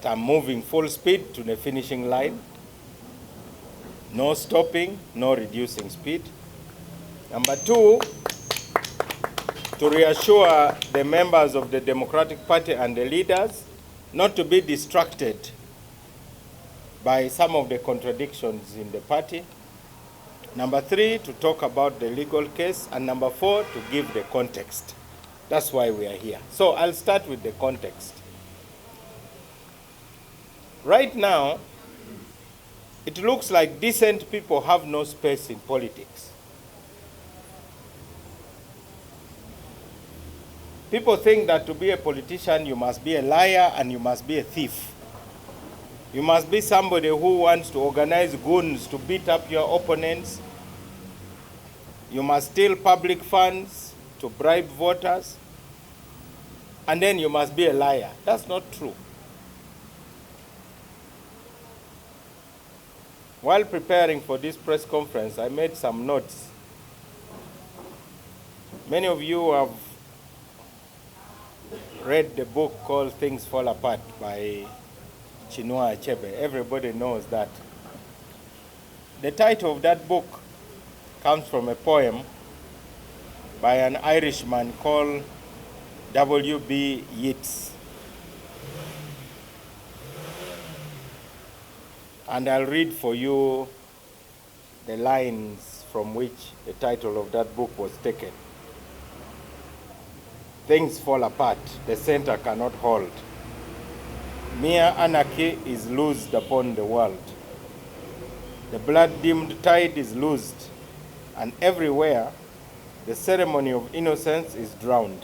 I'm moving full speed to the finishing line. No stopping, no reducing speed. Number two, to reassure the members of the Democratic Party and the leaders not to be distracted by some of the contradictions in the party. Number three, to talk about the legal case. And number four, to give the context. That's why we are here. So I'll start with the context. Right now, it looks like decent people have no space in politics. People think that to be a politician, you must be a liar and you must be a thief. You must be somebody who wants to organize goons to beat up your opponents. You must steal public funds to bribe voters. And then you must be a liar. That's not true. While preparing for this press conference, I made some notes. Many of you have read the book called Things Fall Apart by Chinua Achebe. Everybody knows that. The title of that book comes from a poem by an Irishman called W.B. Yeats. And I'll read for you the lines from which the title of that book was taken. Things fall apart, the center cannot hold. Mere anarchy is loosed upon the world. The blood-dimmed tide is loosed, and everywhere the ceremony of innocence is drowned.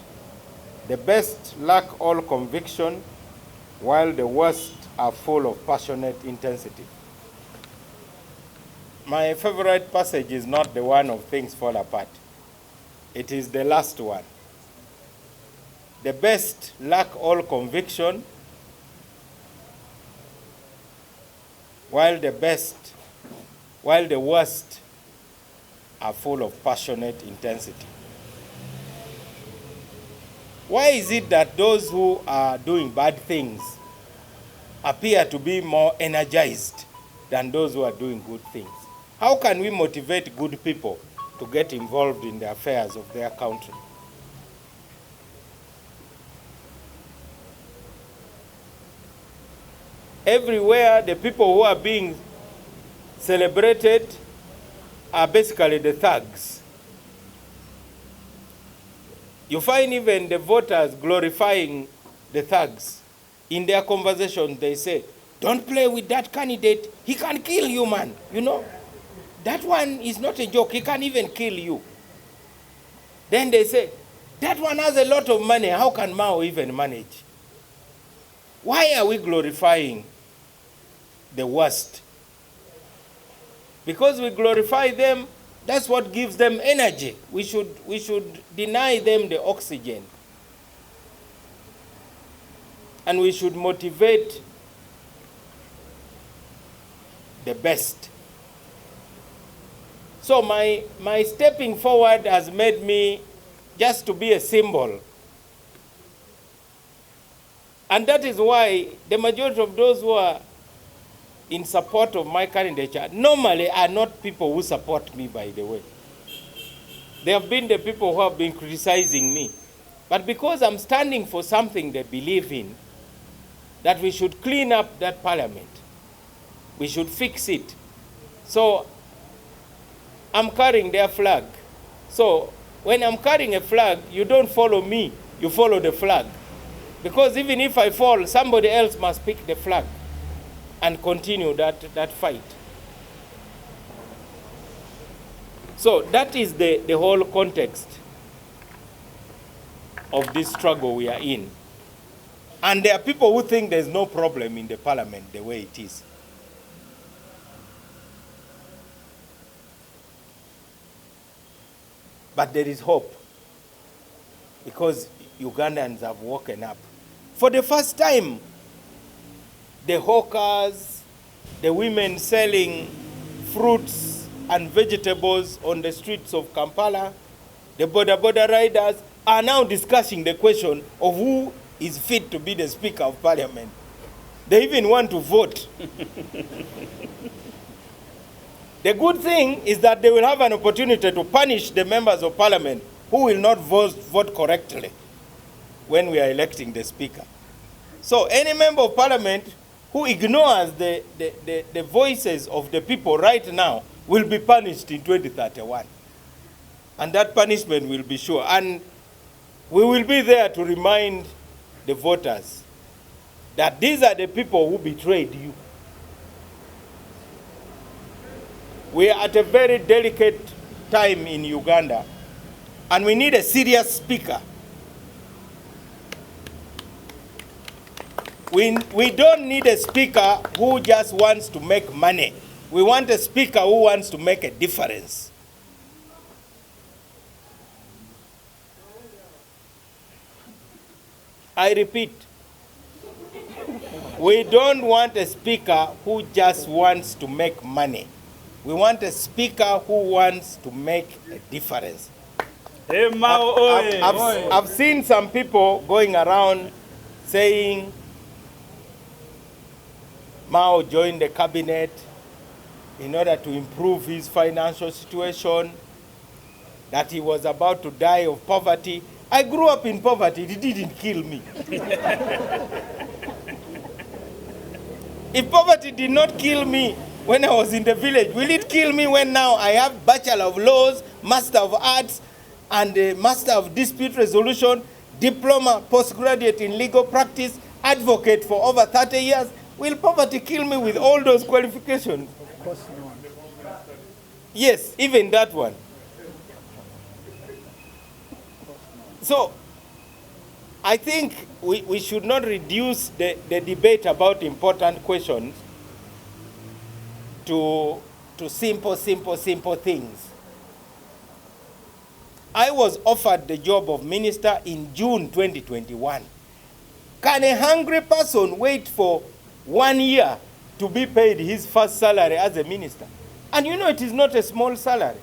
The best lack all conviction, while the worst are full of passionate intensity. My favorite passage is not the one of Things Fall Apart. It is the last one. The best lack all conviction, while the worst are full of passionate intensity. Why is it that those who are doing bad things appear to be more energized than those who are doing good things? How can we motivate good people to get involved in the affairs of their country? Everywhere, the people who are being celebrated are basically the thugs. You find even the voters glorifying the thugs. In their conversations, they say, don't play with that candidate. He can kill you, man. You know, that one is not a joke. He can even kill you. Then they say, that one has a lot of money. How can Mao even manage? Why are we glorifying the worst? Because we glorify them, that's what gives them energy. We should deny them the oxygen. And we should motivate the best. So my stepping forward has made me just to be a symbol. And that is why the majority of those who are in support of my candidature normally are not people who support me, by the way. They have been the people who have been criticizing me. But because I'm standing for something they believe in, that we should clean up that parliament, we should fix it. So I'm carrying their flag. So when I'm carrying a flag, you don't follow me, you follow the flag. Because even if I fall, somebody else must pick the flag and continue that fight. So that is the whole context of this struggle we are in. And there are people who think there's no problem in the parliament the way it is. But there is hope, because Ugandans have woken up. For the first time, the hawkers, the women selling fruits and vegetables on the streets of Kampala, the border riders are now discussing the question of who is fit to be the Speaker of Parliament. They even want to vote. The good thing is that they will have an opportunity to punish the members of parliament who will not vote correctly when we are electing the speaker. So any member of parliament who ignores the voices of the people right now will be punished in 2031. And that punishment will be sure. And we will be there to remind the voters that these are the people who betrayed you. We are at a very delicate time in Uganda, and we need a serious speaker. We don't need a speaker who just wants to make money. We want a speaker who wants to make a difference. I repeat, we don't want a speaker who just wants to make money. We want a speaker who wants to make a difference. Hey, Mao, I've seen some people going around saying Mao joined the cabinet in order to improve his financial situation, that he was about to die of poverty. I grew up in poverty. It didn't kill me. If poverty did not kill me when I was in the village, will it kill me when now I have Bachelor of Laws, Master of Arts, and Master of Dispute Resolution, Diploma, Postgraduate in Legal Practice, Advocate for over 30 years? Will poverty kill me with all those qualifications? Of course not. Yes, even that one. So, I think we should not reduce the debate about important questions to simple things. I was offered the job of minister in June 2021. Can a hungry person wait for 1 year to be paid his first salary as a minister? And you know it is not a small salary.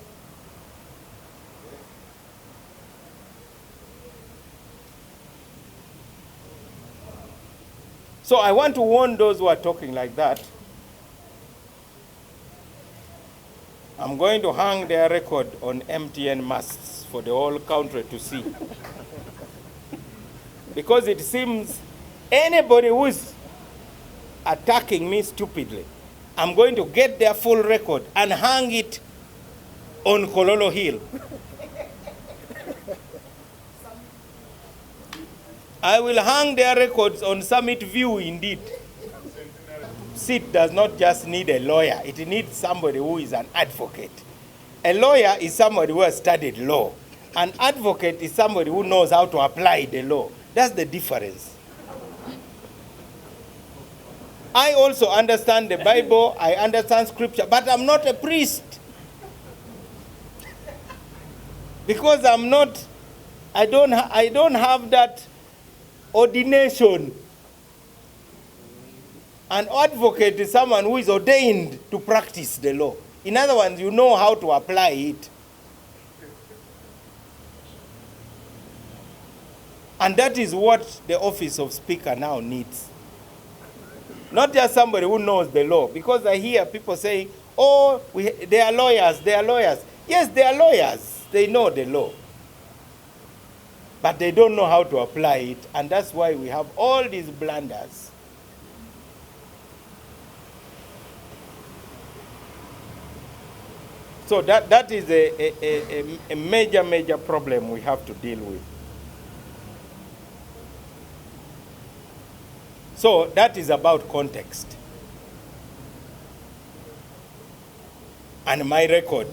So I want to warn those who are talking like that. I'm going to hang their record on MTN masts for the whole country to see. Because it seems anybody who is attacking me stupidly, I'm going to get their full record and hang it on Kololo Hill. I will hang their records on Summit View indeed. SIT does not just need a lawyer, it needs somebody who is an advocate. A lawyer is somebody who has studied law. An advocate is somebody who knows how to apply the law. That's the difference. I also understand the Bible, I understand scripture, but I'm not a priest. Because I don't have that ordination. An advocate is someone who is ordained to practice the law. In other words, you know how to apply it. And that is what the office of Speaker now needs. Not just somebody who knows the law. Because I hear people saying, oh, they are lawyers, they are lawyers. Yes, they are lawyers. They know the law. But they don't know how to apply it. And that's why we have all these blunders. So that is a major problem we have to deal with. So that is about context. And my record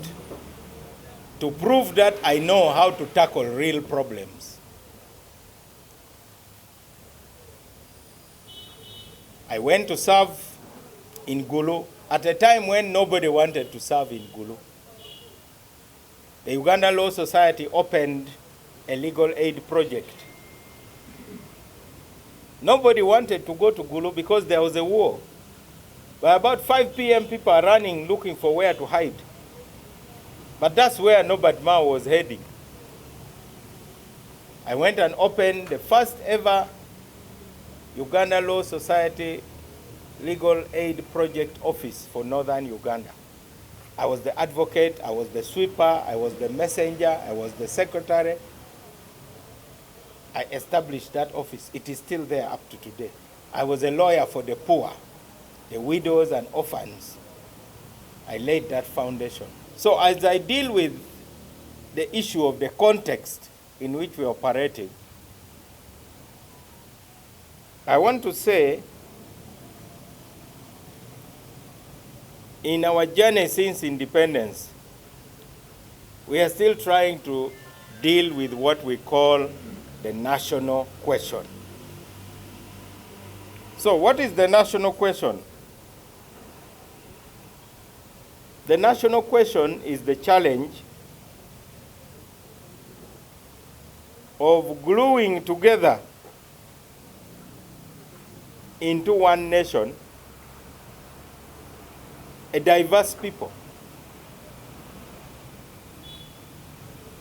to prove that I know how to tackle real problems. I went to serve in Gulu at a time when nobody wanted to serve in Gulu. The Uganda Law Society opened a legal aid project. Nobody wanted to go to Gulu because there was a war. By about 5 p.m., people are running, looking for where to hide. But that's where Norbert Mao was heading. I went and opened the first ever Uganda Law Society Legal Aid Project Office for Northern Uganda. I was the advocate, I was the sweeper, I was the messenger, I was the secretary. I established that office. It is still there up to today. I was a lawyer for the poor, the widows and orphans. I laid that foundation. So as I deal with the issue of the context in which we are operating, I want to say, in our journey since independence, we are still trying to deal with what we call the national question. So what is the national question? The national question is the challenge of gluing together into one nation a diverse people.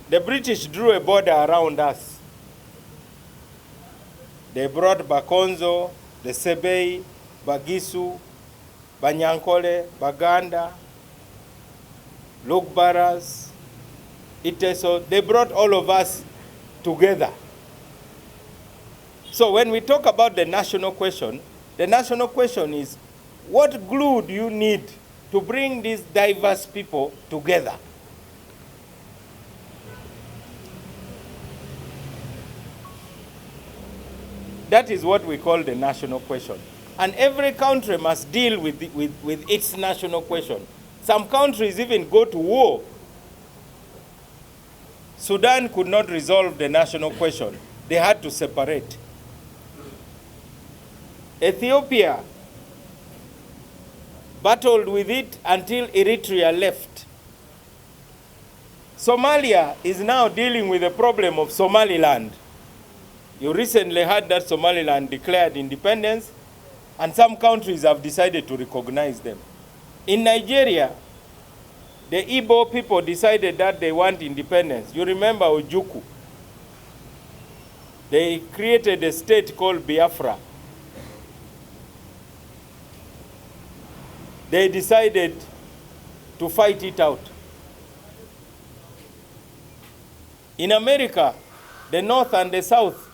The British drew a border around us. They brought Bakonzo, the Sebei, Bagisu, Banyankole, Baganda, Lugbaras, Iteso. They brought all of us together. So when we talk about the national question is, what glue do you need to bring these diverse people together? That is what we call the national question. And every country must deal with its national question. Some countries even go to war. Sudan could not resolve the national question. They had to separate. Ethiopia battled with it until Eritrea left. Somalia is now dealing with the problem of Somaliland. You recently heard that Somaliland declared independence, and some countries have decided to recognize them. In Nigeria, the Igbo people decided that they want independence. You remember Ojukwu. They created a state called Biafra. They decided to fight it out. In America, the North and the South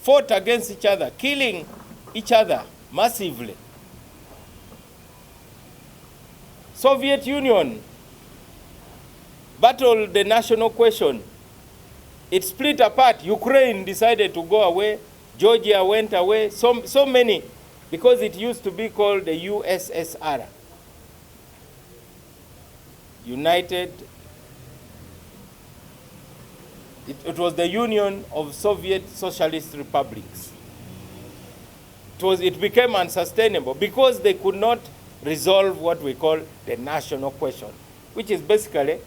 fought against each other, killing each other massively. Soviet Union battled the national question. It split apart. Ukraine decided to go away. Georgia went away. So many, because it used to be called the USSR. It was the Union of Soviet Socialist Republics. It became unsustainable because they could not resolve what we call the national question, which is basically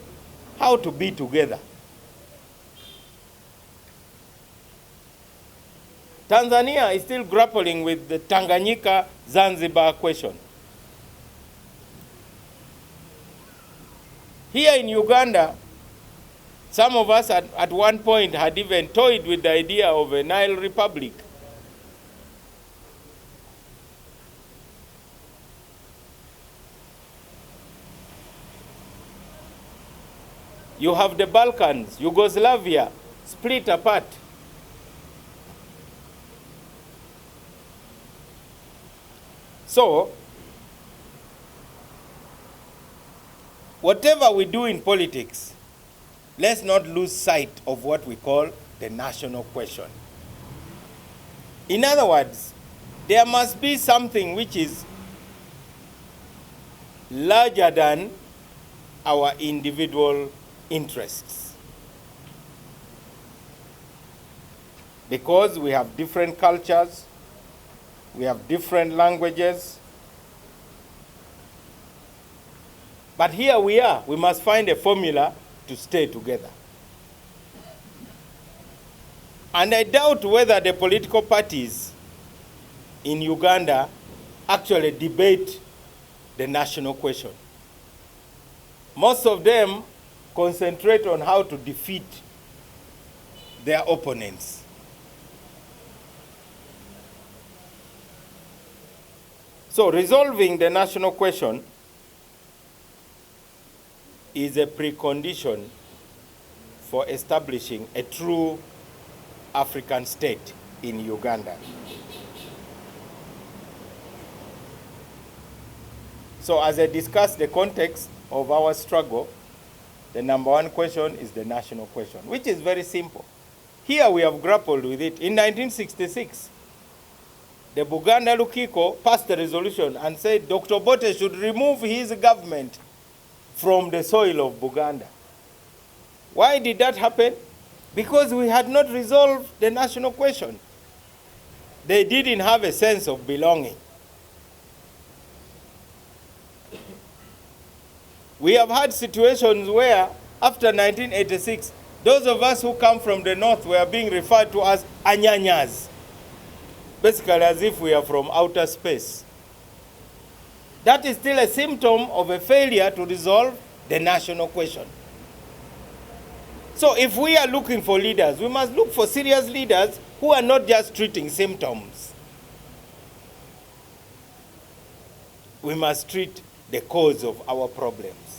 how to be together. Tanzania is still grappling with the Tanganyika-Zanzibar question. Here in Uganda, some of us at one point had even toyed with the idea of a Nile Republic. You have the Balkans, Yugoslavia, split apart. So, whatever we do in politics, let's not lose sight of what we call the national question. In other words, there must be something which is larger than our individual interests. Because we have different cultures, we have different languages. But here we are. We must find a formula to stay together. And I doubt whether the political parties in Uganda actually debate the national question. Most of them concentrate on how to defeat their opponents. So resolving the national question is a precondition for establishing a true African state in Uganda. So as I discuss the context of our struggle, the number one question is the national question, which is very simple. Here we have grappled with it. In 1966, the Buganda Lukiko passed a resolution and said Dr. Bote should remove his government from the soil of Buganda. Why did that happen? Because we had not resolved the national question. They didn't have a sense of belonging. We have had situations where, after 1986, those of us who come from the north were being referred to as Anyanyas, basically as if we are from outer space. That is still a symptom of a failure to resolve the national question. So if we are looking for leaders, we must look for serious leaders who are not just treating symptoms. We must treat the cause of our problems.